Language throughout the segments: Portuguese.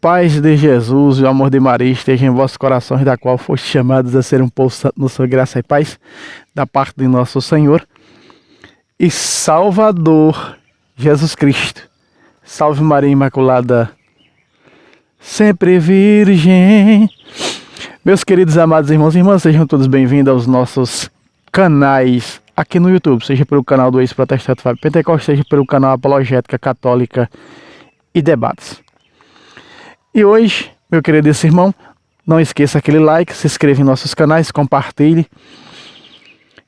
paz de Jesus e o amor de Maria esteja em vossos corações, da qual foste chamados a ser um povo santo na sua graça e paz, da parte de nosso Senhor e Salvador Jesus Cristo. Salve Maria Imaculada, sempre Virgem. Meus queridos amados irmãos e irmãs, sejam todos bem-vindos aos nossos canais aqui no YouTube, seja pelo canal do ex-protestante Fábio Pentecostes, seja pelo canal Apologética Católica e Debates. E hoje, meu querido irmão, não esqueça aquele like, se inscreva em nossos canais, compartilhe.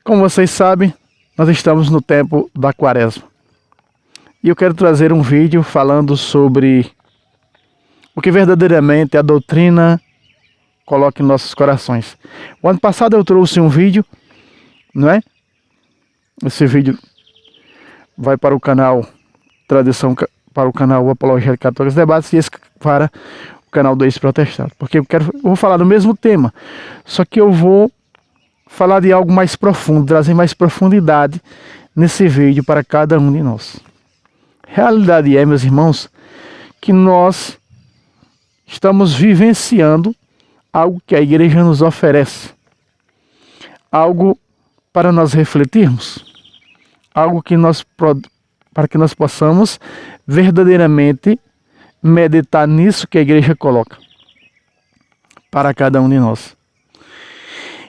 Como vocês sabem, nós estamos no tempo da Quaresma. E eu quero trazer um vídeo falando sobre o que verdadeiramente a doutrina coloca em nossos corações. O ano passado eu trouxe um vídeo, não é? Esse vídeo vai para o canal Tradição, para o canal Apologética Católica e Debates, e esse para o canal do ex-protestante. Porque eu vou falar do mesmo tema, só que eu vou falar de algo mais profundo, trazer mais profundidade nesse vídeo para cada um de nós. Realidade é, meus irmãos, que nós estamos vivenciando algo que a igreja nos oferece, algo para nós refletirmos, algo que para que nós possamos verdadeiramente meditar nisso que a igreja coloca para cada um de nós.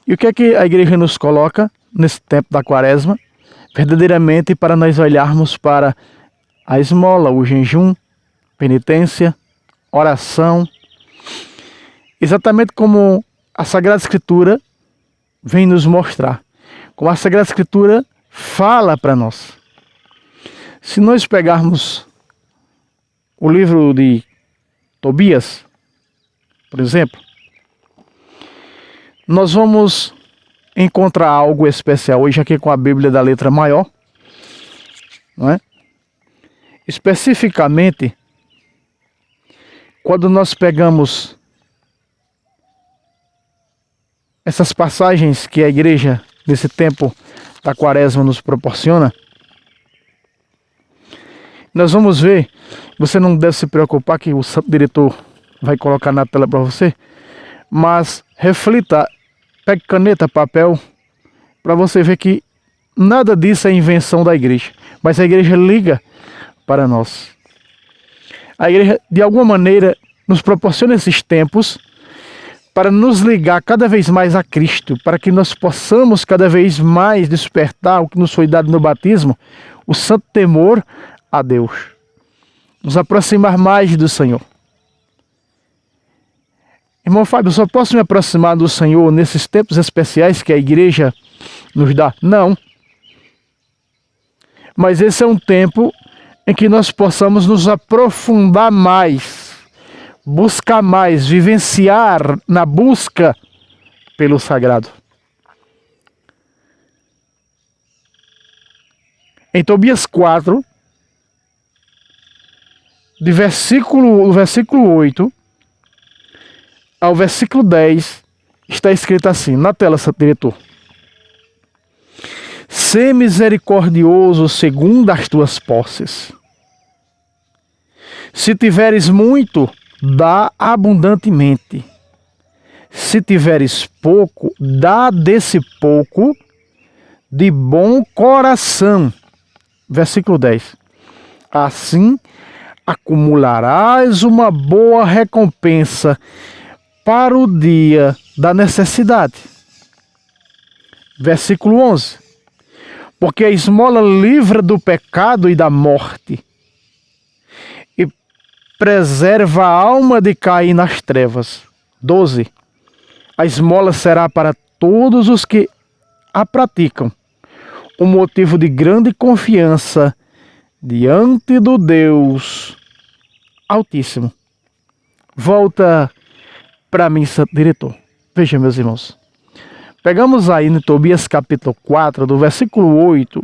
E o que é que a igreja nos coloca nesse tempo da Quaresma? Verdadeiramente para nós olharmos para a esmola, o jejum, penitência, oração, exatamente como a Sagrada Escritura vem nos mostrar, como a Sagrada Escritura fala para nós. Se nós pegarmos o livro de Tobias, por exemplo, nós vamos encontrar algo especial hoje aqui com a Bíblia da letra maior, não é? Especificamente, quando nós pegamos essas passagens que a igreja nesse tempo da Quaresma nos proporciona, nós vamos ver. Você não deve se preocupar que o santo diretor vai colocar na tela para você, mas reflita, pegue caneta, papel, para você ver que nada disso é invenção da igreja, mas a igreja liga para nós. A igreja, de alguma maneira, nos proporciona esses tempos para nos ligar cada vez mais a Cristo, para que nós possamos cada vez mais despertar o que nos foi dado no batismo, o santo temor a Deus, nos aproximar mais do Senhor. Irmão Fábio, eu só posso me aproximar do Senhor nesses tempos especiais que a igreja nos dá? Não. Mas esse é um tempo em que nós possamos nos aprofundar mais, buscar mais, vivenciar na busca pelo sagrado. Em Tobias 4, do versículo 8 ao versículo 10, está escrito assim, na tela, santo diretor: Sê misericordioso segundo as tuas posses. Se tiveres muito, dá abundantemente. Se tiveres pouco, dá desse pouco de bom coração. Versículo 10. Assim acumularás uma boa recompensa para o dia da necessidade. Versículo 11. Porque a esmola livra do pecado e da morte, e preserva a alma de cair nas trevas. 12. A esmola será para todos os que a praticam um motivo de grande confiança diante do Deus Altíssimo. Volta para mim, santo diretor. Veja, meus irmãos. Pegamos aí no Tobias capítulo 4, do versículo 8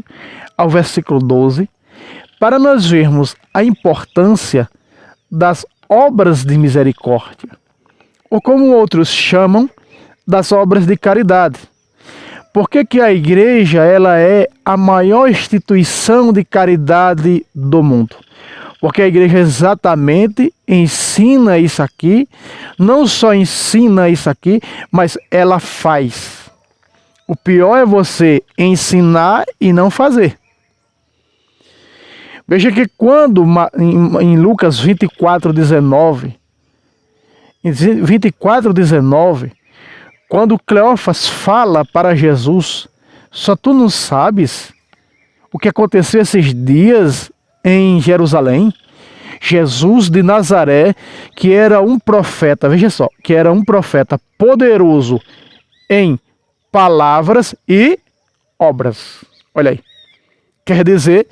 ao versículo 12, para nós vermos a importância das obras de misericórdia, ou como outros chamam, das obras de caridade. Por que a igreja ela é a maior instituição de caridade do mundo? Porque a igreja exatamente ensina isso aqui, não só ensina isso aqui, mas ela faz. O pior é você ensinar e não fazer. Veja que quando em Lucas 24:19, quando Cleófas fala para Jesus, só tu não sabes o que aconteceu esses dias em Jerusalém? Jesus de Nazaré, que era um profeta, veja só, que era um profeta poderoso em palavras e obras. Olha aí. Quer dizer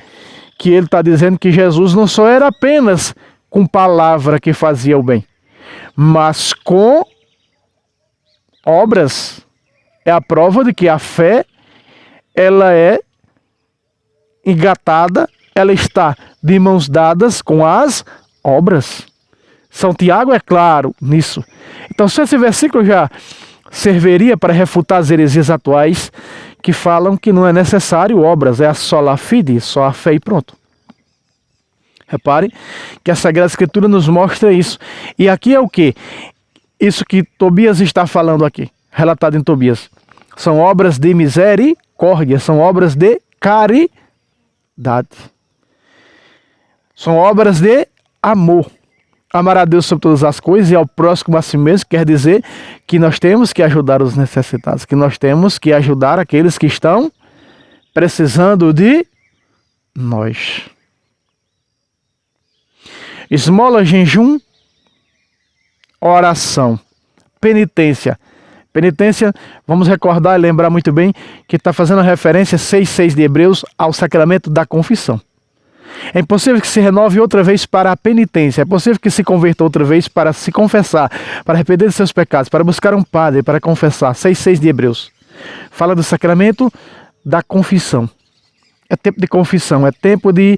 que ele está dizendo que Jesus não só era apenas com palavra que fazia o bem, mas com obras. É a prova de que a fé, ela é engatada, ela está de mãos dadas com as obras. São Tiago é claro nisso. Então, se esse versículo já serviria para refutar as heresias atuais que falam que não é necessário obras, é a sola fide, só a fé e pronto. Repare que a Sagrada Escritura nos mostra isso. E aqui é o quê? Isso que Tobias está falando aqui, relatado em Tobias. São obras de misericórdia, são obras de caridade. São obras de amor. Amar a Deus sobre todas as coisas e ao próximo a si mesmo quer dizer que nós temos que ajudar os necessitados, que nós temos que ajudar aqueles que estão precisando de nós. Esmola, jejum, oração, penitência. Penitência, vamos recordar e lembrar muito bem que está fazendo referência 6:6 de Hebreus ao sacramento da confissão. É impossível que se renove outra vez para a penitência, é possível que se converta outra vez para se confessar, para arrepender de seus pecados, para buscar um padre, para confessar. 6:6 de Hebreus. Fala do sacramento da confissão. É tempo de confissão, é tempo de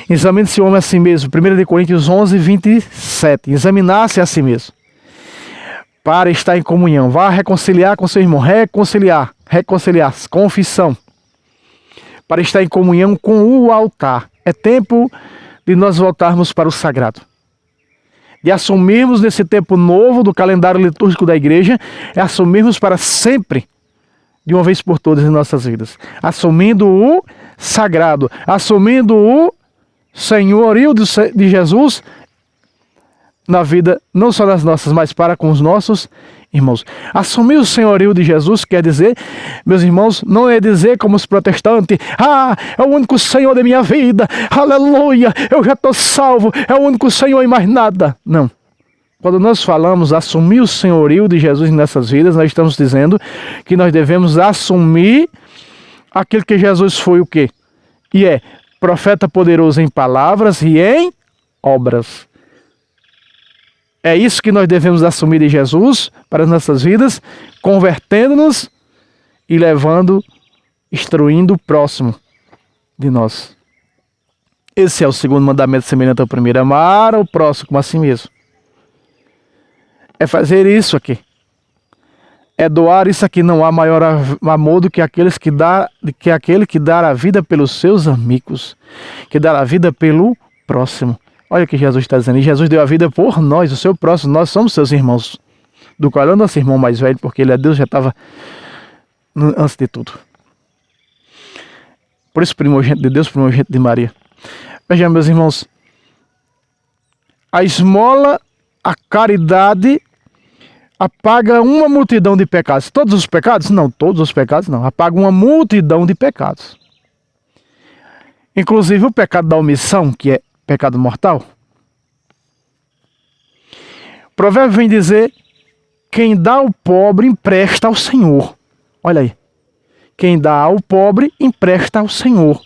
examine-se o homem a si mesmo. 1 Coríntios 11:27. Examinar-se a si mesmo. Para estar em comunhão. Vá reconciliar com seu irmão. Reconciliar. Confissão. Para estar em comunhão com o altar. É tempo de nós voltarmos para o sagrado. De assumirmos nesse tempo novo do calendário litúrgico da igreja, é assumirmos para sempre, de uma vez por todas em nossas vidas. Assumindo o sagrado, assumindo o senhorio de Jesus na vida, não só das nossas, mas para com os nossos irmãos. Assumir o senhorio de Jesus quer dizer, meus irmãos, não é dizer como os protestantes, é o único Senhor da minha vida, aleluia, eu já estou salvo, é o único Senhor e mais nada. Não. Quando nós falamos assumir o senhorio de Jesus em nossas vidas, nós estamos dizendo que nós devemos assumir aquilo que Jesus foi o quê? E é profeta poderoso em palavras e em obras. É isso que nós devemos assumir de Jesus para as nossas vidas, convertendo-nos e levando, instruindo o próximo de nós. Esse é o segundo mandamento semelhante ao primeiro, amar o próximo como a si mesmo. É fazer isso aqui. É doar isso aqui. Não há maior amor do que aquele que dá a vida pelos seus amigos, que dá a vida pelo próximo. Olha o que Jesus está dizendo. E Jesus deu a vida por nós, o seu próximo. Nós somos seus irmãos. Do qual é o nosso irmão mais velho, porque ele é Deus, já estava antes de tudo. Por isso, primogênito de Deus, primogênito de Maria. Vejam, meus irmãos. A esmola, a caridade, apaga uma multidão de pecados. Todos os pecados? Não, todos os pecados não. Apaga uma multidão de pecados. Inclusive o pecado da omissão, que é pecado mortal. O provérbio vem dizer: quem dá ao pobre empresta ao Senhor. Olha aí. Quem dá ao pobre empresta ao Senhor.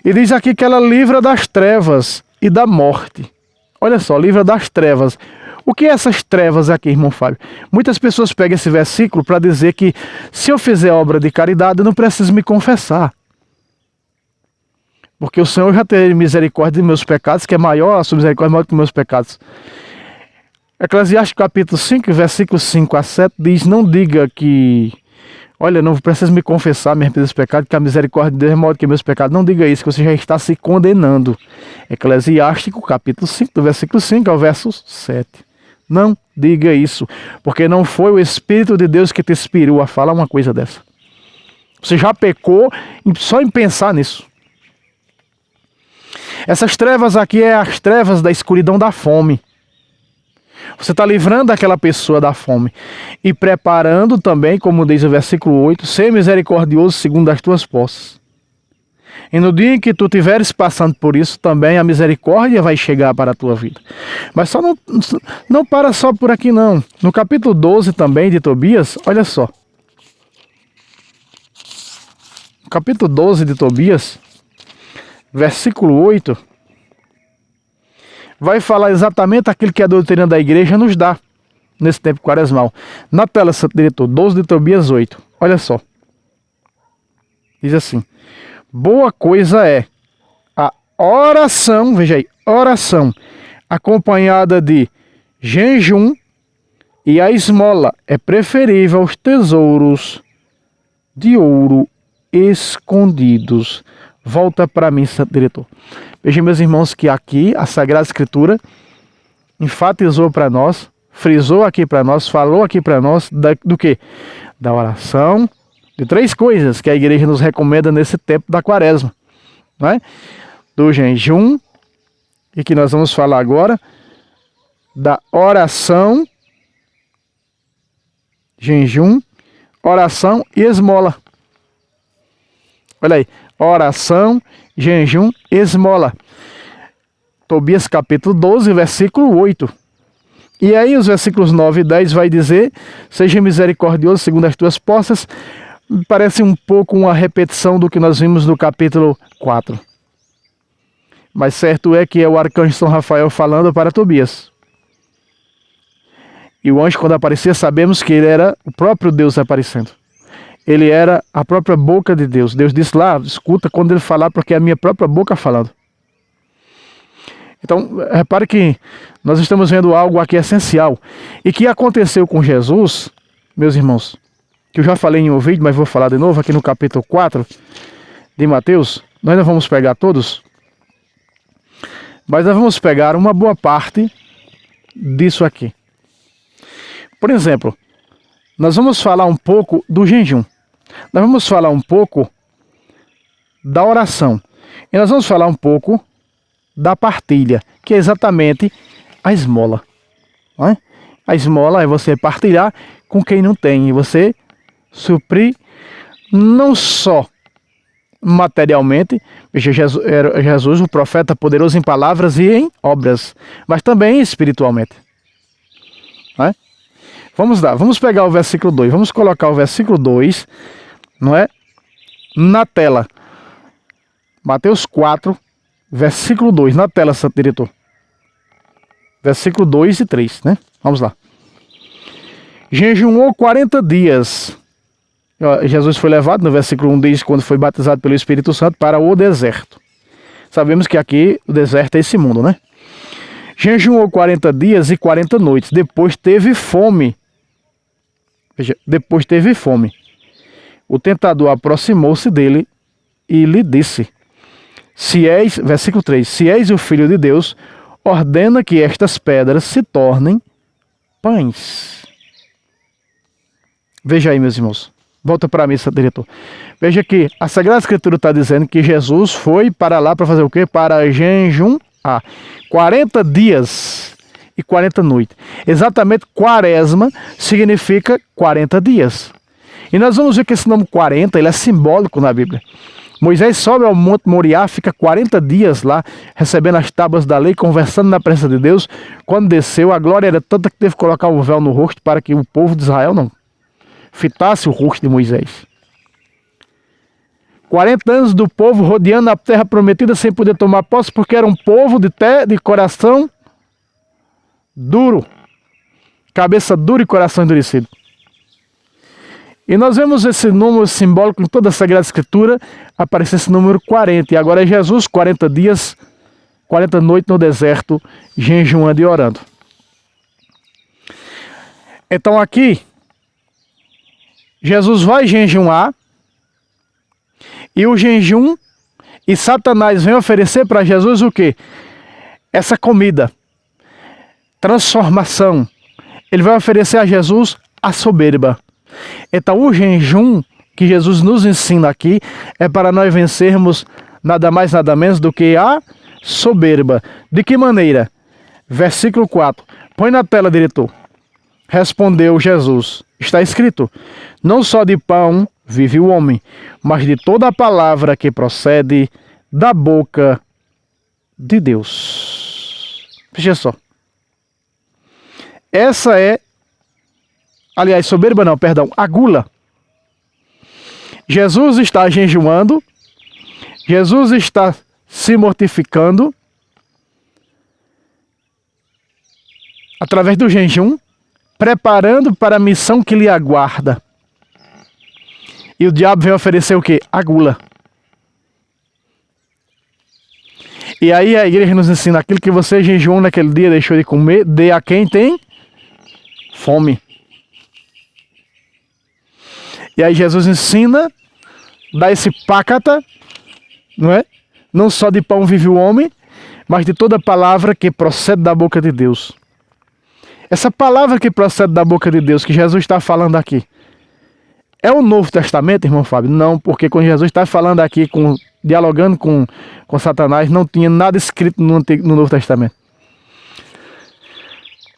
E diz aqui que ela livra das trevas e da morte. Olha só, livra das trevas. O que é essas trevas aqui, irmão Fábio? Muitas pessoas pegam esse versículo para dizer que se eu fizer obra de caridade, eu não preciso me confessar. Porque o Senhor já tem misericórdia de meus pecados, que é maior, a sua misericórdia é maior que meus pecados. Eclesiastes capítulo 5, versículos 5 a 7 diz: não diga que olha, não preciso me confessar, me arrepender dos pecados, que a misericórdia de Deus é maior do que meus pecados. Não diga isso, que você já está se condenando. Eclesiástico, capítulo 5, do versículo 5 ao verso 7. Não diga isso, porque não foi o Espírito de Deus que te inspirou a falar uma coisa dessa. Você já pecou só em pensar nisso. Essas trevas aqui é as trevas da escuridão da fome. Você está livrando aquela pessoa da fome e preparando também, como diz o versículo 8, ser misericordioso segundo as tuas posses. E no dia em que tu estiveres passando por isso, também a misericórdia vai chegar para a tua vida. Mas só não para só por aqui não. No capítulo 12 também de Tobias, olha só. No capítulo 12 de Tobias, versículo 8... vai falar exatamente aquilo que a doutrina da igreja nos dá nesse tempo quaresmal. Na tela, Santo Diretor, 12 de Tobias 8. Olha só. Diz assim: boa coisa é a oração, veja aí, oração, acompanhada de jejum, e a esmola é preferível aos tesouros de ouro escondidos. Volta para mim, Santo Diretor. Vejam, meus irmãos, que aqui a Sagrada Escritura enfatizou para nós, frisou aqui para nós, falou aqui para nós do que? Da oração, de três coisas que a igreja nos recomenda nesse tempo da quaresma, não é? Do jejum, e que nós vamos falar agora, da oração, jejum, oração e esmola. Olha aí, oração, jejum, esmola. Tobias capítulo 12, versículo 8. E aí os versículos 9 e 10 vai dizer: seja misericordioso segundo as tuas posses. Parece um pouco uma repetição do que nós vimos no capítulo 4. Mas certo é que é o arcanjo São Rafael falando para Tobias. E o anjo, quando aparecia, sabemos que ele era o próprio Deus aparecendo. Ele era a própria boca de Deus. Deus disse lá: escuta quando ele falar, porque é a minha própria boca falando. Então, repare que nós estamos vendo algo aqui essencial. E que aconteceu com Jesus, meus irmãos, que eu já falei em um vídeo, mas vou falar de novo aqui no capítulo 4 de Mateus. Nós não vamos pegar todos, mas nós vamos pegar uma boa parte disso aqui. Por exemplo, nós vamos falar um pouco do jejum. Nós vamos falar um pouco da oração. E nós vamos falar um pouco da partilha, que é exatamente a esmola. Não é? A esmola é você partilhar com quem não tem. E você suprir não só materialmente, Jesus, o profeta poderoso em palavras e em obras, mas também espiritualmente. Não é? Vamos lá, vamos pegar o versículo 2. Vamos colocar o versículo 2, não é? Na tela. Mateus 4, versículo 2, na tela, Santo Diretor. Versículo 2 e 3, né? Vamos lá. Jejuou 40 dias. Jesus foi levado, no versículo 1 diz, quando foi batizado pelo Espírito Santo, para o deserto. Sabemos que aqui o deserto é esse mundo, né? Jejuou 40 dias e 40 noites. Depois teve fome. Veja, depois teve fome. O tentador aproximou-se dele e lhe disse: se és, versículo 3, se és o Filho de Deus, ordena que estas pedras se tornem pães. Veja aí, meus irmãos. Volta para mim, Santo Diretor. Veja que a Sagrada Escritura está dizendo que Jesus foi para lá para fazer o quê? Para jejuar. 40 dias e 40 noites. Exatamente, quaresma significa 40 dias. E nós vamos ver que esse nome 40, ele é simbólico na Bíblia. Moisés sobe ao Monte Moriá, fica 40 dias lá, recebendo as tábuas da lei, conversando na presença de Deus. Quando desceu, a glória era tanta que teve que colocar um véu no rosto para que o povo de Israel não fitasse o rosto de Moisés. 40 anos do povo rodeando a terra prometida sem poder tomar posse, porque era um povo de coração duro, cabeça dura e coração endurecido. E nós vemos esse número simbólico em toda a Sagrada Escritura, aparecer esse número 40. E agora é Jesus, 40 dias, 40 noites no deserto, jejuando e orando. Então aqui, Jesus vai jejuar, e o jejum, e Satanás vem oferecer para Jesus o quê? Essa comida, transformação. Ele vai oferecer a Jesus a soberba. Então o jejum que Jesus nos ensina aqui é para nós vencermos nada mais, nada menos do que a soberba. De que maneira? Versículo 4. Põe na tela, diretor. Respondeu Jesus. Está escrito: não só de pão vive o homem, mas de toda a palavra que procede da boca de Deus. Veja só. Essa é, aliás, soberba não, perdão, a gula. Jesus está jejuando, Jesus está se mortificando através do jejum, preparando para a missão que lhe aguarda. E o diabo vem oferecer o quê? A gula. E aí a igreja nos ensina: aquilo que você jejuou naquele dia, deixou de comer, dê a quem tem fome. E aí Jesus ensina, dá esse pácata, não é? Não só de pão vive o homem, mas de toda palavra que procede da boca de Deus. Essa palavra que procede da boca de Deus, que Jesus está falando aqui, é o Novo Testamento, irmão Fábio? Não, porque quando Jesus está falando aqui, dialogando com Satanás, não tinha nada escrito no Novo Testamento.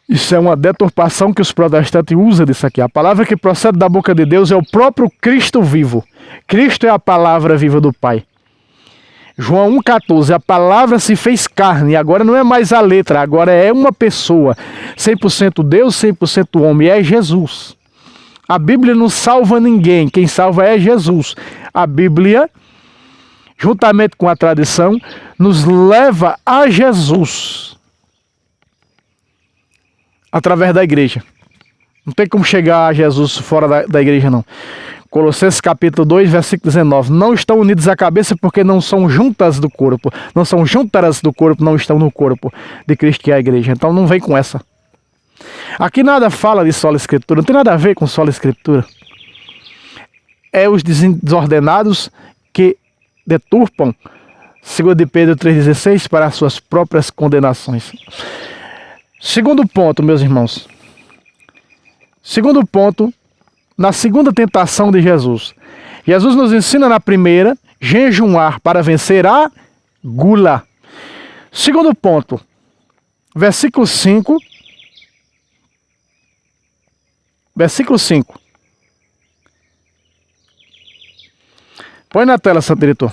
Isso é uma deturpação que os protestantes usam disso aqui. A palavra que procede da boca de Deus é o próprio Cristo vivo. Cristo é a palavra viva do Pai. João 1,14, a palavra se fez carne, agora não é mais a letra, agora é uma pessoa, 100% Deus, 100% homem, é Jesus. A Bíblia não salva ninguém, quem salva é Jesus. A Bíblia, juntamente com a tradição, nos leva a Jesus, através da igreja. Não tem como chegar a Jesus fora da igreja, não. Colossenses capítulo 2, versículo 19. Não estão unidos à cabeça porque não são juntas do corpo. Não são juntas do corpo, não estão no corpo de Cristo, que é a igreja. Então não vem com essa. Aqui nada fala de sola escritura, não tem nada a ver com sola escritura. É os desordenados que deturpam, segundo de Pedro 3,16, para as suas próprias condenações. Segundo ponto, meus irmãos. Segundo ponto, na segunda tentação de Jesus. Jesus nos ensina na primeira, jejuar para vencer a gula. Segundo ponto, versículo 5. Versículo 5. Põe na tela, Santo Diretor.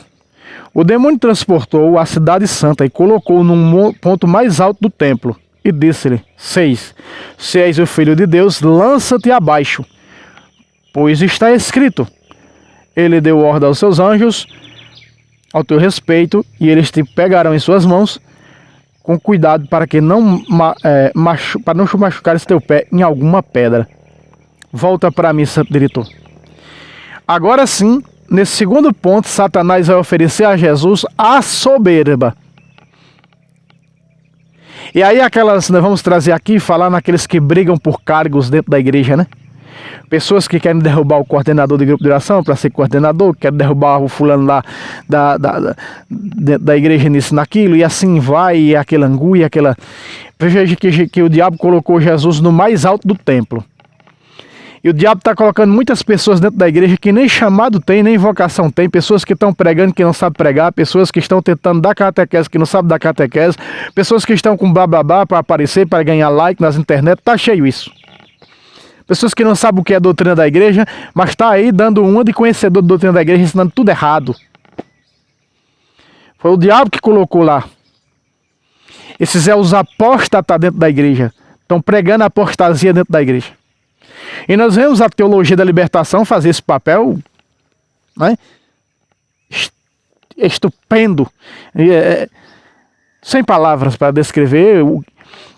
O demônio transportou a cidade santa e colocou num ponto mais alto do templo. E disse-lhe, 6. Se és o filho de Deus, lança-te abaixo, pois está escrito: ele deu ordem aos seus anjos ao teu respeito, e eles te pegarão em suas mãos, com cuidado para que para não machucares teu pé em alguma pedra. Volta para mim, Santo Diretor. Agora sim, nesse segundo ponto, Satanás vai oferecer a Jesus a soberba. E aí nós vamos trazer aqui, falar naqueles que brigam por cargos dentro da igreja, né? Pessoas que querem derrubar o coordenador de grupo de oração para ser coordenador, querem derrubar o fulano lá da igreja nisso, naquilo, e assim vai, e aquela angústia, aquela... Veja que o diabo colocou Jesus no mais alto do templo. E o diabo está colocando muitas pessoas dentro da igreja que nem chamado tem, nem vocação tem. Pessoas que estão pregando que não sabem pregar. Pessoas que estão tentando dar catequese que não sabem dar catequese. Pessoas que estão com blá blá blá para aparecer, para ganhar like nas internet. Está cheio isso. Pessoas que não sabem o que é a doutrina da igreja, mas está aí dando uma de conhecedor da doutrina da igreja, ensinando tudo errado. Foi o diabo que colocou lá. Esses é os apóstatas dentro da igreja. Estão pregando a apostasia dentro da igreja. E nós vemos a teologia da libertação fazer esse papel, né, estupendo, sem palavras para descrever.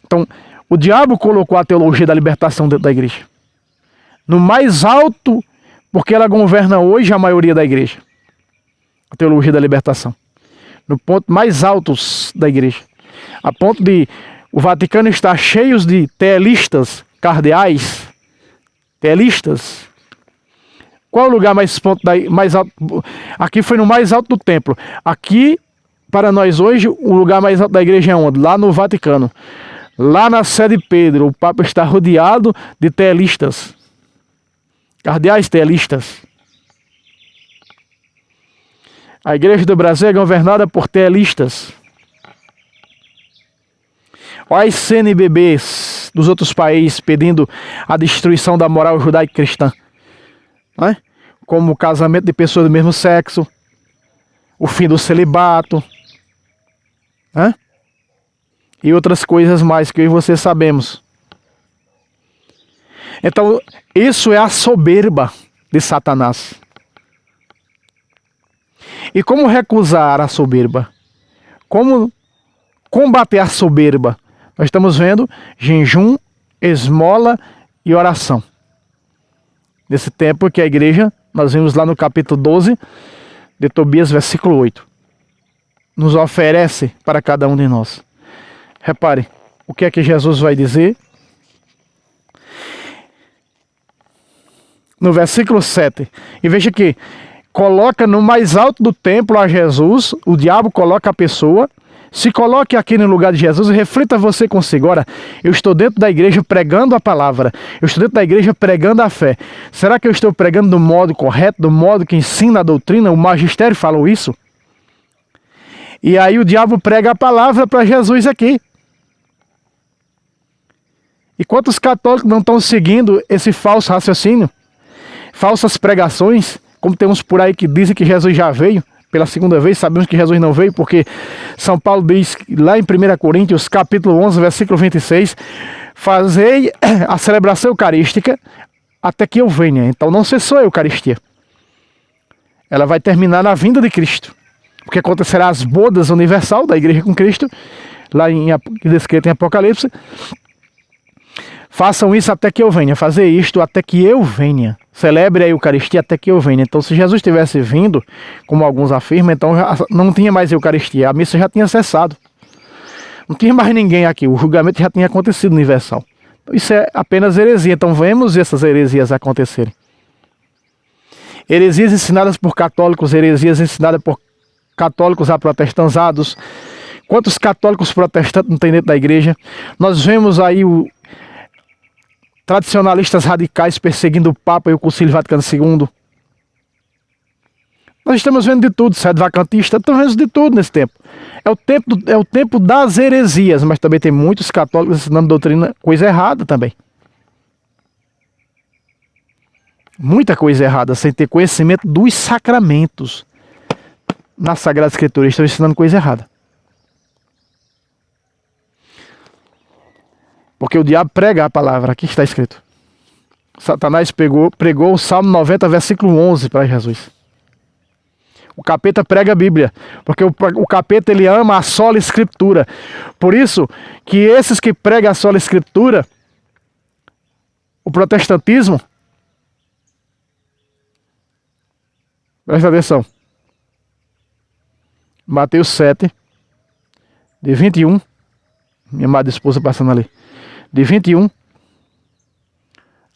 Então, o diabo colocou a teologia da libertação dentro da igreja, no mais alto, porque ela governa hoje a maioria da igreja. A teologia da libertação, no ponto mais alto da igreja, a ponto de o Vaticano estar cheio de teelistas cardeais, teelistas, Qual é o lugar mais alto? Aqui foi no mais alto do templo. Aqui, para nós hoje, o lugar mais alto da igreja é onde? Lá no Vaticano. Lá na sé de Pedro, o Papa está rodeado de telistas. Cardeais telistas. A igreja do Brasil é governada por telistas. Olha as CNBBs dos outros países pedindo a destruição da moral judaico-cristã. Não é? Como o casamento de pessoas do mesmo sexo, o fim do celibato, né? E outras coisas mais que eu e você sabemos. Então, isso é a soberba de Satanás. E como recusar a soberba? Como combater a soberba? Nós estamos vendo jejum, esmola e oração. Nesse tempo que a igreja, nós vimos lá no capítulo 12 de Tobias, versículo 8. Nos oferece para cada um de nós. Repare, o que é que Jesus vai dizer? No versículo 7. E veja que coloca no mais alto do templo a Jesus, o diabo coloca a pessoa. Se coloque aqui no lugar de Jesus e reflita você consigo. Ora, eu estou dentro da igreja pregando a palavra. Eu estou dentro da igreja pregando a fé. Será que eu estou pregando do modo correto, do modo que ensina a doutrina? O magistério falou isso? E aí o diabo prega a palavra para Jesus aqui. E quantos católicos não estão seguindo esse falso raciocínio? Falsas pregações, como tem uns por aí que dizem que Jesus já veio pela segunda vez. Sabemos que Jesus não veio porque São Paulo diz lá em 1 Coríntios capítulo 11, versículo 26, fazei a celebração eucarística até que eu venha. Então não cessou a Eucaristia. Ela vai terminar na vinda de Cristo, porque acontecerá as bodas universal da igreja com Cristo, lá descrito em Apocalipse. Façam isso até que eu venha. Fazer isto até que eu venha. Celebre a Eucaristia até que eu venha. Então, se Jesus tivesse vindo, como alguns afirmam, então não tinha mais Eucaristia. A missa já tinha cessado. Não tinha mais ninguém aqui. O julgamento já tinha acontecido universal. Então, isso é apenas heresia. Então, vemos essas heresias acontecerem. Heresias ensinadas por católicos, heresias ensinadas por católicos aprotestantados. Quantos católicos protestantes não tem dentro da igreja? Nós vemos aí tradicionalistas radicais perseguindo o Papa e o Concílio Vaticano II. Nós estamos vendo de tudo, sede vacantista, estamos vendo de tudo nesse tempo. É o tempo das heresias, mas também tem muitos católicos ensinando doutrina, coisa errada também. Muita coisa errada, sem ter conhecimento dos sacramentos. Na Sagrada Escritura, estão ensinando coisa errada. Porque o diabo prega a palavra, aqui está escrito. Satanás pregou o Salmo 90, versículo 11 para Jesus. O capeta prega a Bíblia, porque o capeta ele ama a sola Escritura. Por isso que esses que pregam a sola Escritura, o protestantismo, presta atenção, Mateus 7, de 21, minha amada esposa passando ali, de 21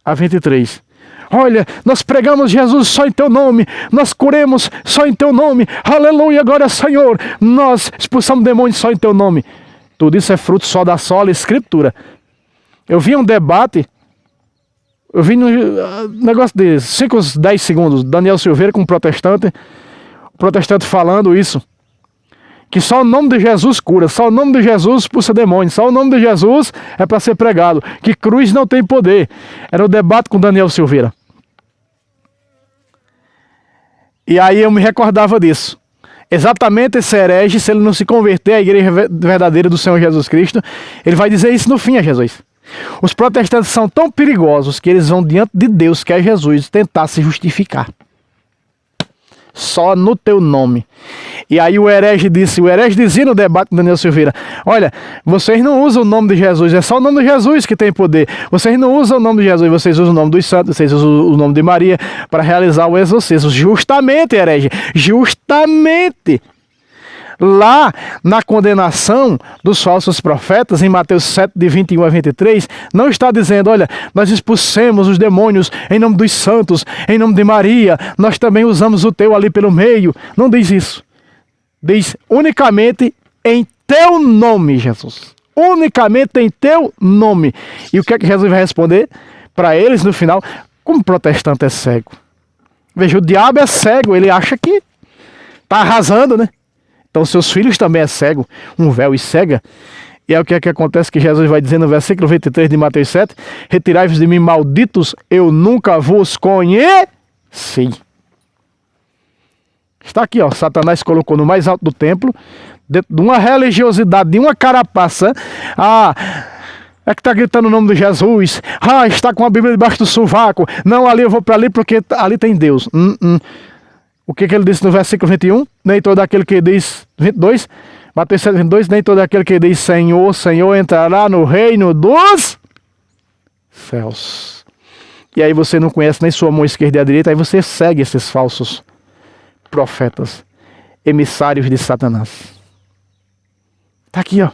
a 23. Olha, nós pregamos Jesus só em teu nome, nós curemos só em teu nome, aleluia, glória Senhor, nós expulsamos demônios só em teu nome. Tudo isso é fruto só da sola Escritura. Eu vi um debate, eu vi um negócio de 5 ou 10 segundos, Daniel Silveira com um protestante, o protestante falando isso, que só o nome de Jesus cura, só o nome de Jesus expulsa demônios, só o nome de Jesus é para ser pregado, que cruz não tem poder. Era o debate com Daniel Silveira. E aí eu me recordava disso. Exatamente esse herege, se ele não se converter à igreja verdadeira do Senhor Jesus Cristo, ele vai dizer isso no fim a Jesus. Os protestantes são tão perigosos que eles vão diante de Deus, que é Jesus, tentar se justificar. Só no teu nome. E aí o herege dizia no debate com Daniel Silveira, olha, vocês não usam o nome de Jesus, é só o nome de Jesus que tem poder. Vocês não usam o nome de Jesus, vocês usam o nome dos santos, vocês usam o nome de Maria para realizar o exorcismo. Justamente, herege, justamente. lá na condenação dos falsos profetas, em Mateus 7, de 21 a 23, não está dizendo, olha, nós expulsemos os demônios em nome dos santos, em nome de Maria, nós também usamos o teu ali pelo meio. Não diz isso. Diz unicamente em teu nome, Jesus. Unicamente em teu nome. E o que é que Jesus vai responder para eles no final? Como protestante é cego. Veja, o diabo é cego, ele acha que está arrasando, né? Então seus filhos também é cego, um véu e cega. E é o que é que acontece que Jesus vai dizer no versículo 23 de Mateus 7, retirai-vos de mim, malditos, eu nunca vos conheci. Está aqui, ó, Satanás colocou no mais alto do templo, dentro de uma religiosidade, de uma carapaça, é que está gritando o nome de Jesus, está com a Bíblia debaixo do sovaco, não, ali eu vou para ali porque ali tem Deus. O que ele disse no versículo 21? Nem todo aquele que diz, 22, Mateus 7, 22, nem todo aquele que diz Senhor, Senhor entrará no reino dos céus. E aí você não conhece nem sua mão esquerda e a direita, aí você segue esses falsos profetas, emissários de Satanás. Está aqui, ó.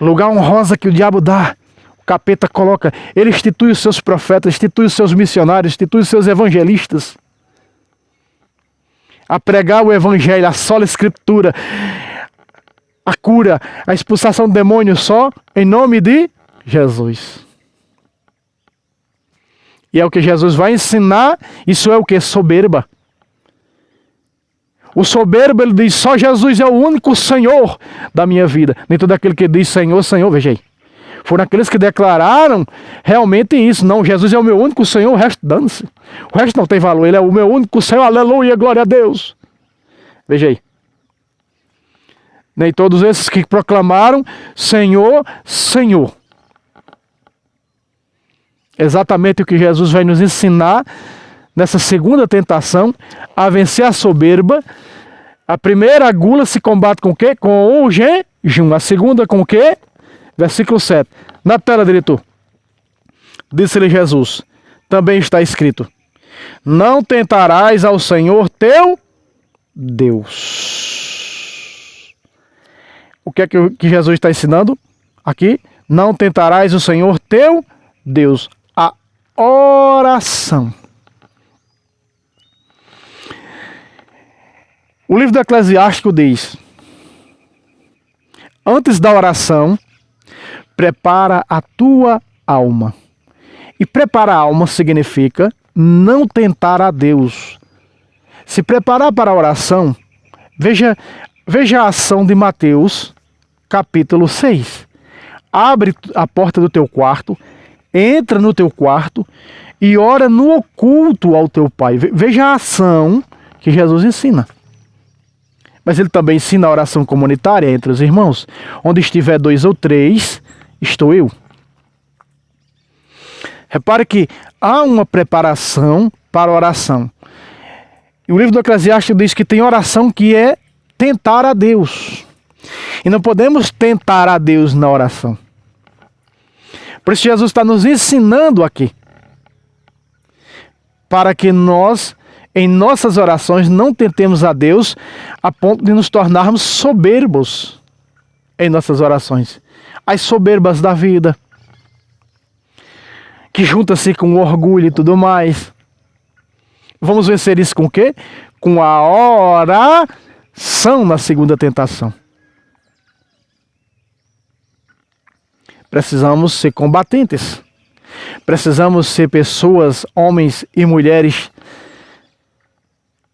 Lugar honrosa que o diabo dá. O capeta coloca. Ele institui os seus profetas, institui os seus missionários, institui os seus evangelistas a pregar o evangelho, a sola escritura, a cura, a expulsação do demônio só em nome de Jesus. E é o que Jesus vai ensinar. Isso é o que? Soberba. O soberbo, ele diz, só Jesus é o único Senhor da minha vida. Nem todo aquele que diz Senhor, Senhor, veja aí. Foram aqueles que declararam realmente isso. Não, Jesus é o meu único Senhor, o resto dane-se. O resto não tem valor, ele é o meu único Senhor, aleluia, glória a Deus. Veja aí. Nem todos esses que proclamaram Senhor, Senhor. Exatamente o que Jesus vai nos ensinar nessa segunda tentação, a vencer a soberba. A primeira gula se combate com o quê? Com o jejum. A segunda com o quê? Versículo 7. Na tela, diretor. Disse-lhe Jesus, também está escrito, não tentarás ao Senhor teu Deus. O que é que Jesus está ensinando aqui? Não tentarás o Senhor teu Deus. A oração. O livro do Eclesiástico diz, antes da oração, prepara a tua alma. E preparar a alma significa não tentar a Deus. Se preparar para a oração, veja a ação de Mateus, capítulo 6. Abre a porta do teu quarto, entra no teu quarto e ora no oculto ao teu Pai. Veja a ação que Jesus ensina. Mas ele também ensina a oração comunitária entre os irmãos. Onde estiver 2 ou 3, estou eu. Repare que há uma preparação para a oração. E o livro do Eclesiastes diz que tem oração que é tentar a Deus. E não podemos tentar a Deus na oração. Por isso Jesus está nos ensinando aqui. Para que nós, em nossas orações, não tentemos a Deus a ponto de nos tornarmos soberbos em nossas orações. As soberbas da vida, que junta-se com o orgulho e tudo mais. Vamos vencer isso com o quê? Com a oração na segunda tentação. Precisamos ser combatentes. Precisamos ser pessoas, homens e mulheres,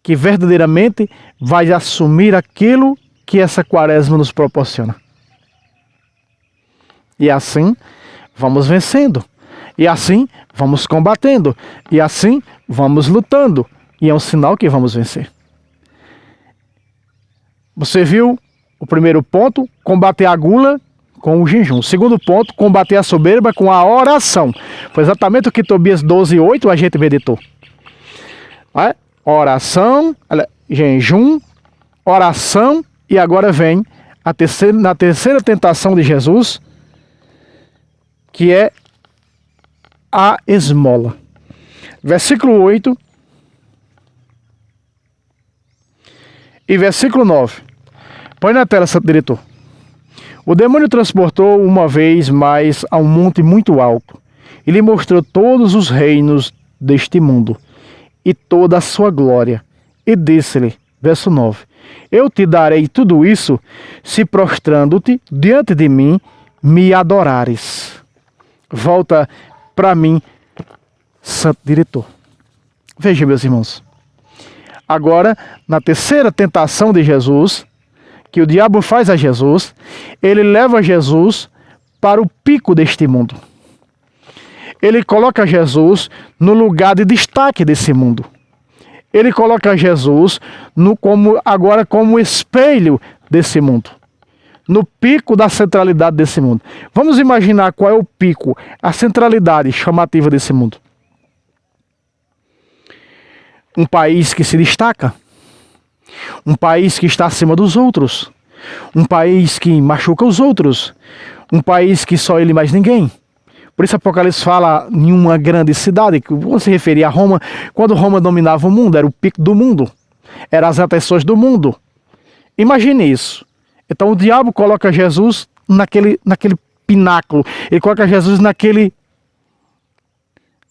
que verdadeiramente vai assumir aquilo que essa quaresma nos proporciona. E assim vamos vencendo. E assim vamos combatendo. E assim vamos lutando. E é um sinal que vamos vencer. Você viu o primeiro ponto, combater a gula com o jejum. O segundo ponto, combater a soberba com a oração. Foi exatamente o que Tobias 12:8 a gente meditou. Oração, jejum, oração, e agora vem na terceira tentação de Jesus, que é a esmola. Versículo 8 e versículo 9. Põe na tela, santo diretor. O demônio transportou uma vez mais a um monte muito alto e lhe mostrou todos os reinos deste mundo e toda a sua glória. E disse-lhe, verso 9, eu te darei tudo isso se prostrando-te diante de mim me adorares. Volta para mim, santo diretor. Veja, meus irmãos. Agora, na terceira tentação de Jesus, que o diabo faz a Jesus, ele leva Jesus para o pico deste mundo. Ele coloca Jesus no lugar de destaque desse mundo. Ele coloca Jesus como espelho desse mundo. No pico da centralidade desse mundo. Vamos imaginar qual é o pico, a centralidade chamativa desse mundo. Um país que se destaca. Um país que está acima dos outros. Um país que machuca os outros. Um país que só ele mais ninguém. Por isso Apocalipse fala em uma grande cidade, que vamos se referir a Roma, quando Roma dominava o mundo, era o pico do mundo. Eram as atenções do mundo. Imagine isso. Então o diabo coloca Jesus naquele pináculo. Ele coloca Jesus naquele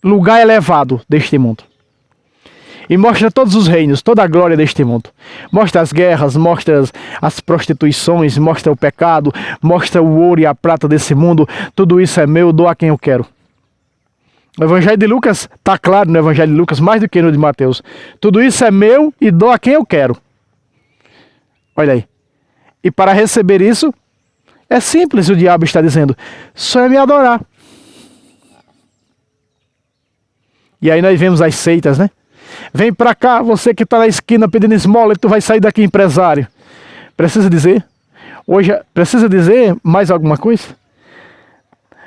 lugar elevado deste mundo. E mostra todos os reinos, toda a glória deste mundo. Mostra as guerras, mostra as prostituições, mostra o pecado, mostra o ouro e a prata desse mundo. Tudo isso é meu, dou a quem eu quero. O Evangelho de Lucas está claro no Evangelho de Lucas, mais do que no de Mateus. Tudo isso é meu e dou a quem eu quero. Olha aí. E para receber isso, é simples, o diabo está dizendo, só é me adorar. E aí nós vemos as seitas, né? Vem pra cá, você que está na esquina pedindo esmola e tu vai sair daqui empresário. Precisa dizer? Hoje, precisa dizer mais alguma coisa?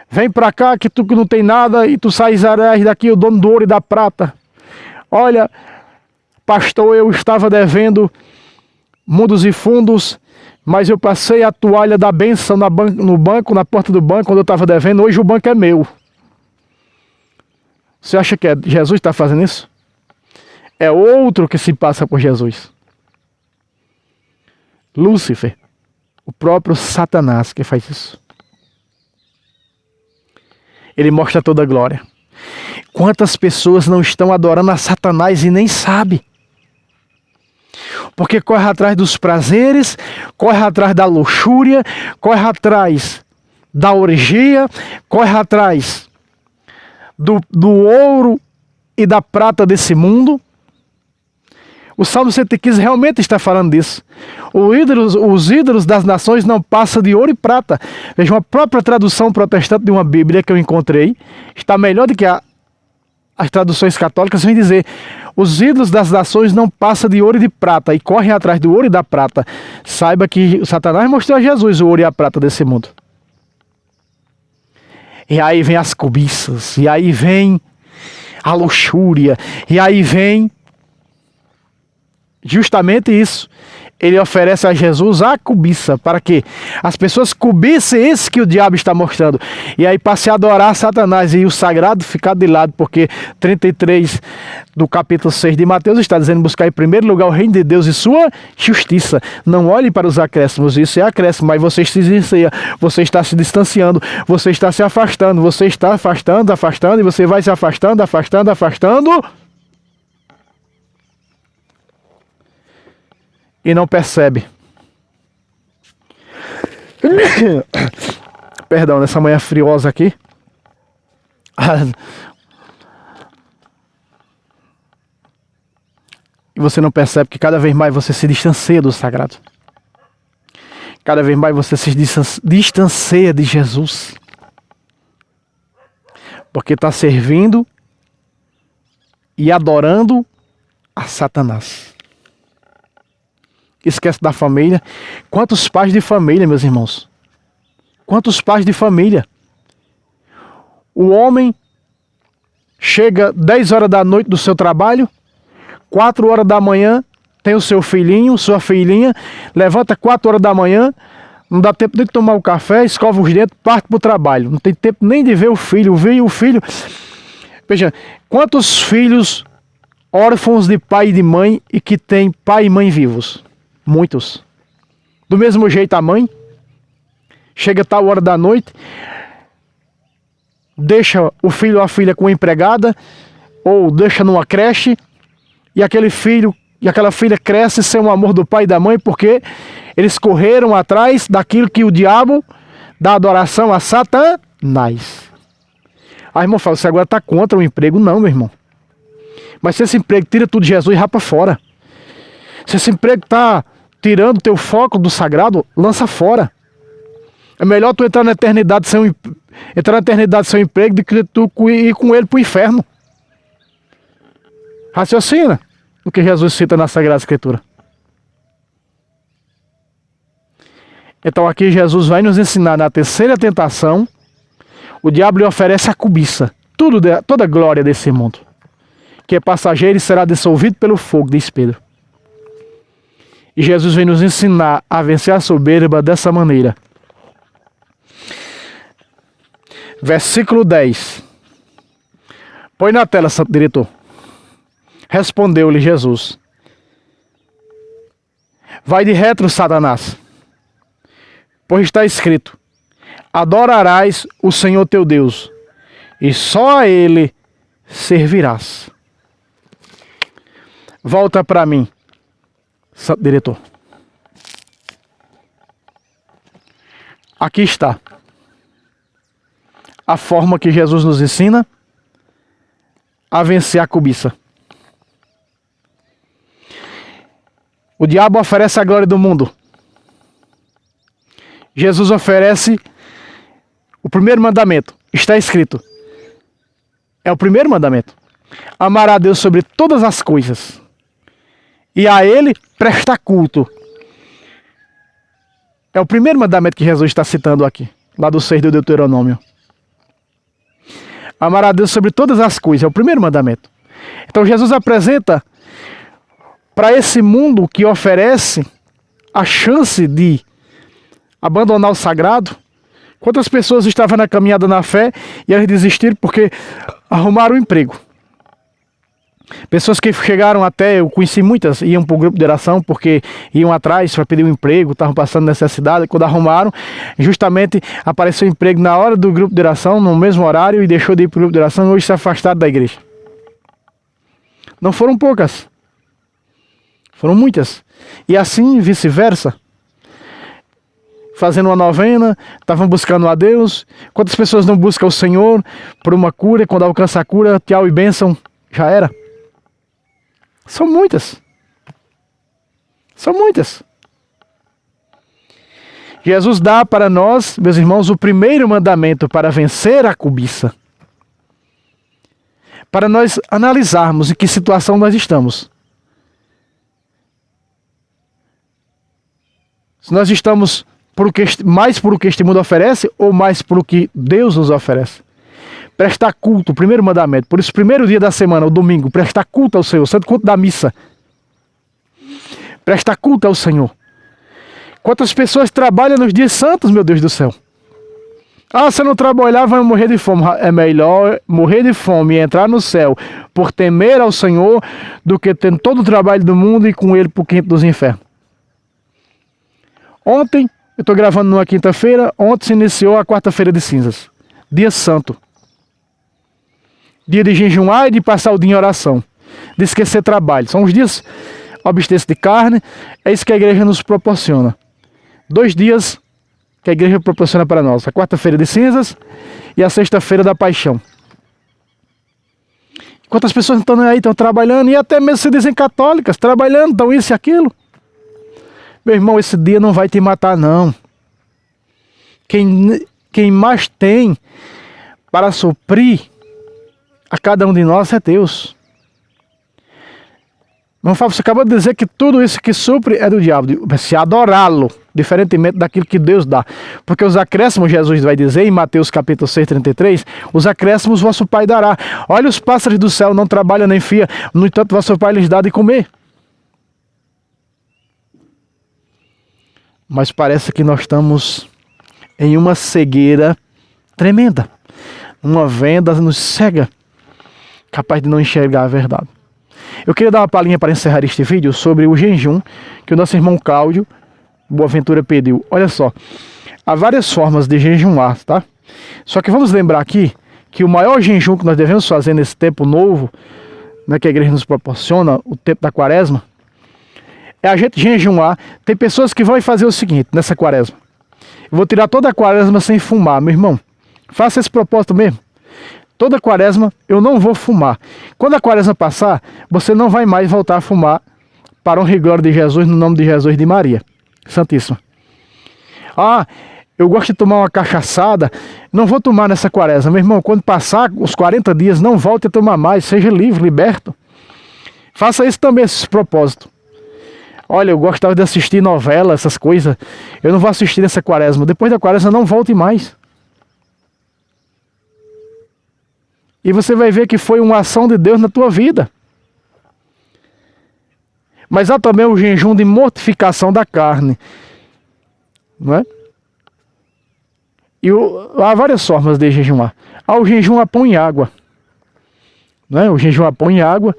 Vem pra cá que tu não tem nada e tu sais daqui o dono do ouro e da prata. Olha, pastor, eu estava devendo mundos e fundos, mas eu passei a toalha da bênção no banco, na porta do banco, quando eu estava devendo. Hoje o banco é meu. Você acha que Jesus está fazendo isso? É outro que se passa por Jesus. Lúcifer, o próprio Satanás que faz isso. Ele mostra toda a glória. Quantas pessoas não estão adorando a Satanás e nem sabem? Porque corre atrás dos prazeres, corre atrás da luxúria, corre atrás da orgia, corre atrás do ouro e da prata desse mundo. O Salmo 115 realmente está falando disso. Os ídolos das nações não passam de ouro e prata. Veja, uma própria tradução protestante de uma Bíblia que eu encontrei está melhor do que as traduções católicas, vem dizer, os ídolos das nações não passam de ouro e de prata e correm atrás do ouro e da prata. Saiba que Satanás mostrou a Jesus o ouro e a prata desse mundo. E aí vem as cobiças, e aí vem a luxúria, e aí vem justamente isso. Ele oferece a Jesus a cobiça, para que as pessoas cobiçem esse que o diabo está mostrando. E aí passe a adorar Satanás e o sagrado ficar de lado, porque 33 do capítulo 6 de Mateus está dizendo buscar em primeiro lugar o reino de Deus e sua justiça. Não olhe para os acréscimos, isso é acréscimo, mas você se distancia, você está se distanciando, você está se afastando, você está afastando, e você vai se afastando. E não percebe. Perdão, nessa manhã friosa aqui. E você não percebe que cada vez mais você se distancia do sagrado. Cada vez mais você se distancia de Jesus. Porque está servindo e adorando a Satanás. Esquece da família. Quantos pais de família, meus irmãos? Quantos pais de família? O homem chega 10 horas da noite do seu trabalho, 4 horas da manhã tem o seu filhinho, sua filhinha, levanta 4 horas da manhã, não dá tempo nem de tomar o café, escova os dentes, parte para o trabalho. Não tem tempo nem de ver o filho. Veja, quantos filhos órfãos de pai e de mãe e que tem pai e mãe vivos? Muitos. Do mesmo jeito a mãe. Chega tal hora da noite, deixa o filho ou a filha com a empregada, ou deixa numa creche, e aquele filho e aquela filha cresce sem o amor do pai e da mãe, porque eles correram atrás daquilo que o diabo dá adoração a Satanás. Aí irmão fala, você agora está contra o emprego? Não, meu irmão. Mas se esse emprego tira tudo de Jesus, rapa fora. Se esse emprego está tirando o teu foco do sagrado, lança fora. É melhor tu entrar na eternidade sem um emprego do que tu ir com ele para o inferno. Raciocina o que Jesus cita na Sagrada Escritura. Então aqui Jesus vai nos ensinar na terceira tentação. O diabo lhe oferece a cobiça, toda a glória desse mundo, que é passageiro e será dissolvido pelo fogo, diz Pedro. E Jesus vem nos ensinar a vencer a soberba dessa maneira. Versículo 10. Põe na tela, santo diretor. Respondeu-lhe Jesus: vai de retro, Satanás, pois está escrito: adorarás o Senhor teu Deus, e só a Ele servirás. Volta para mim, santo diretor. Aqui está a forma que Jesus nos ensina a vencer a cobiça. O diabo oferece a glória do mundo. Jesus oferece o primeiro mandamento. Está escrito. É o primeiro mandamento. Amar a Deus sobre todas as coisas. E a Ele prestar culto. É o primeiro mandamento que Jesus está citando aqui. Lá do 6 do Deuteronômio. Amar a Deus sobre todas as coisas. É o primeiro mandamento. Então Jesus apresenta para esse mundo que oferece a chance de abandonar o sagrado. Quantas pessoas estavam na caminhada na fé e elas desistiram porque arrumaram um emprego. Pessoas que chegaram até, eu conheci muitas, iam para o grupo de oração porque iam atrás para pedir um emprego, estavam passando necessidade. Quando arrumaram, justamente apareceu um emprego na hora do grupo de oração, no mesmo horário, e deixou de ir para o grupo de oração e hoje se afastaram da igreja. Não foram poucas. Foram muitas. E assim vice-versa. Fazendo uma novena, estavam buscando a Deus. Quantas pessoas não buscam o Senhor por uma cura? Quando alcança a cura, tchau e bênção, já era. São muitas. São muitas. Jesus dá para nós, meus irmãos, o primeiro mandamento para vencer a cobiça. Para nós analisarmos em que situação nós estamos. Se nós estamos mais por o que este mundo oferece ou mais por o que Deus nos oferece. Prestar culto, o primeiro mandamento. Por isso, o primeiro dia da semana, o domingo, prestar culto ao Senhor, o santo culto da missa. Prestar culto ao Senhor. Quantas pessoas trabalham nos dias santos, meu Deus do céu? Ah, se eu não trabalhar, vai morrer de fome. É melhor morrer de fome e entrar no céu por temer ao Senhor do que ter todo o trabalho do mundo e com ele por quinto dos infernos. Ontem, eu estou gravando numa quinta-feira, ontem se iniciou a quarta-feira de cinzas. Dia santo. Dia de jejuar e de passar o dia em oração. De esquecer trabalho. São os dias abster-se de carne. É isso que a igreja nos proporciona. 2 dias que a igreja proporciona para nós. A quarta-feira de cinzas e a sexta-feira da paixão. Quantas pessoas estão aí, estão trabalhando, e até mesmo se dizem católicas, trabalhando, estão isso e aquilo. Meu irmão, esse dia não vai te matar, não. Quem mais tem para suprir a cada um de nós é Deus. Não fala, você acabou de dizer que tudo isso que supre é do diabo. Se adorá-lo, diferentemente daquilo que Deus dá. Porque os acréscimos, Jesus vai dizer em Mateus capítulo 6, 33, os acréscimos vosso Pai dará. Olha, os pássaros do céu não trabalham nem fia, no entanto vosso Pai lhes dá de comer. Mas parece que nós estamos em uma cegueira tremenda. Uma venda nos cega, capaz de não enxergar a verdade. Eu queria dar uma palhinha para encerrar este vídeo sobre o jejum que o nosso irmão Cláudio Boaventura pediu. Olha só, há várias formas de jejuar, tá? Só que vamos lembrar aqui que o maior jejum que nós devemos fazer nesse tempo novo, né, que a igreja nos proporciona, o tempo da quaresma, é a gente jejuar. Tem pessoas que vão fazer o seguinte, nessa quaresma: eu vou tirar toda a quaresma sem fumar. Meu irmão, faça esse propósito mesmo. Toda quaresma eu não vou fumar. Quando a quaresma passar, você não vai mais voltar a fumar, para honra e glória de Jesus, no nome de Jesus e de Maria Santíssima. Ah, eu gosto de tomar uma cachaçada, não vou tomar nessa quaresma. Meu irmão, quando passar os 40 dias, não volte a tomar mais, seja livre, liberto. Faça isso também, esse propósito. Olha, eu gostava de assistir novela, essas coisas. Eu não vou assistir nessa quaresma. Depois da quaresma, não volte mais. E você vai ver que foi uma ação de Deus na tua vida. Mas há também o jejum de mortificação da carne. Não é? E há várias formas de jejuar. Há o jejum a pão e água. Não é? O jejum a pão e água,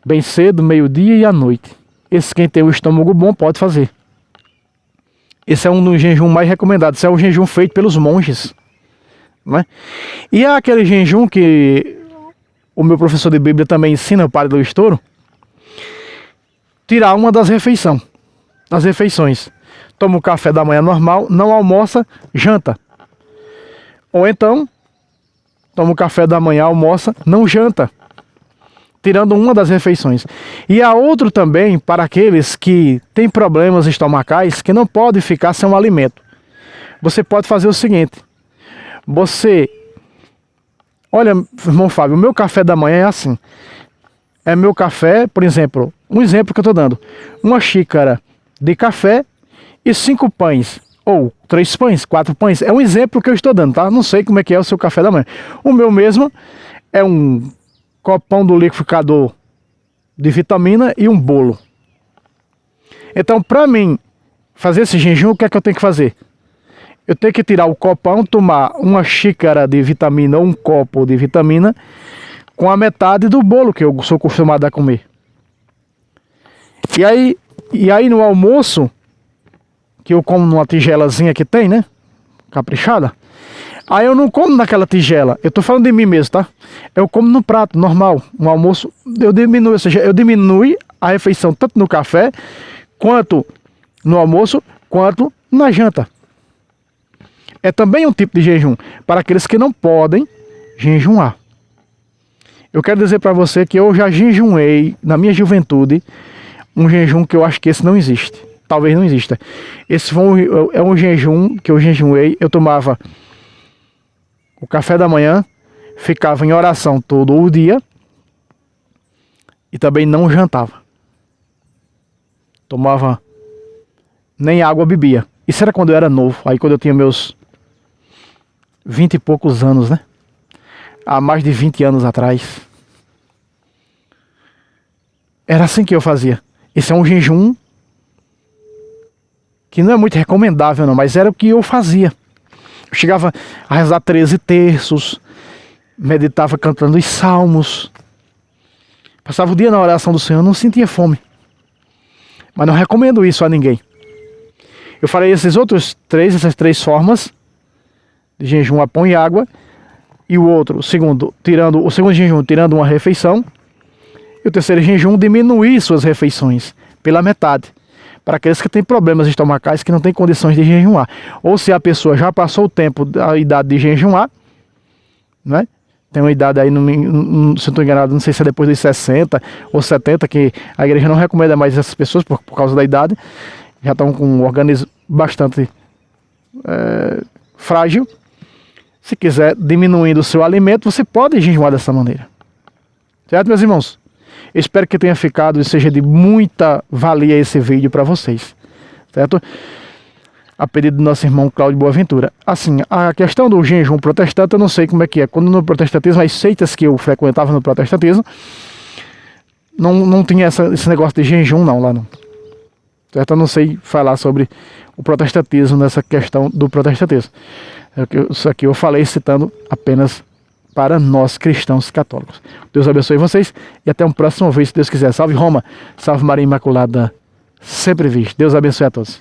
bem cedo, meio-dia e à noite. Esse, quem tem o estômago bom pode fazer. Esse é um dos jejuns mais recomendados. Esse é o jejum feito pelos monges. Não é? E há aquele jejum que o meu professor de Bíblia também ensina, o Padre Luiz Toro: tirar uma das refeições. Toma o café da manhã normal, não almoça, janta. Ou então, toma o café da manhã, almoça, não janta. Tirando uma das refeições. E há outro também para aqueles que têm problemas estomacais, que não podem ficar sem um alimento. Você pode fazer o seguinte: olha, irmão Fábio, o meu café da manhã é assim. É meu café, por exemplo, um exemplo que eu estou dando: uma xícara de café e 5 pães. Ou 3 pães, 4 pães. É um exemplo que eu estou dando, tá? Não sei como é que é o seu café da manhã. O meu mesmo é um copão do liquidificador de vitamina e um bolo. Então, para mim fazer esse jejum, o que é que eu tenho que fazer? Eu tenho que tirar o copão, tomar uma xícara de vitamina ou um copo de vitamina com a metade do bolo que eu sou acostumado a comer. E aí no almoço, que eu como numa tigelazinha que tem, né? Caprichada. Aí eu não como naquela tigela. Eu tô falando de mim mesmo, tá? Eu como no prato normal. No almoço, eu diminuo, ou seja, eu diminuo a refeição tanto no café, quanto no almoço, quanto na janta. É também um tipo de jejum para aqueles que não podem jejuar. Eu quero dizer para você que eu já jejuei na minha juventude um jejum que eu acho que esse não existe. Talvez não exista. Esse é um jejum que eu jejuei. Eu tomava o café da manhã, ficava em oração todo o dia e também não jantava. Tomava, nem água bebia. Isso era quando eu era novo. Aí quando eu tinha meus 20 e poucos anos, né? Há mais de 20 anos atrás. Era assim que eu fazia. Esse é um jejum que não é muito recomendável não, mas era o que eu fazia. Eu chegava a rezar 13 terços, meditava cantando os salmos, passava o dia na oração do Senhor, não sentia fome. Mas não recomendo isso a ninguém. Eu farei essas três formas de jejum a pão e água, e o segundo jejum tirando uma refeição, e o terceiro jejum diminuir suas refeições pela metade, para aqueles que têm problemas estomacais, que não têm condições de jejuar. Ou se a pessoa já passou o tempo da idade de jejuar, né? Tem uma idade aí, se eu estou enganado, não sei se é depois dos 60 ou 70, que a igreja não recomenda mais essas pessoas por causa da idade, já estão com um organismo bastante frágil. Se quiser diminuindo o seu alimento, você pode jejuar dessa maneira. Certo, meus irmãos? Eu espero que tenha ficado e seja de muita valia esse vídeo para vocês. Certo? A pedido do nosso irmão Cláudio Boaventura. Assim, a questão do jejum protestante, eu não sei como é que é. Quando no protestantismo, as seitas que eu frequentava no protestantismo, não tinha esse negócio de jejum não, lá não. Certo? Eu não sei falar sobre o protestantismo nessa questão do protestantismo. Isso aqui eu falei citando apenas para nós cristãos católicos. Deus abençoe vocês e até um próximo vídeo, se Deus quiser. Salve Roma, salve Maria Imaculada, sempre virgem. Deus abençoe a todos.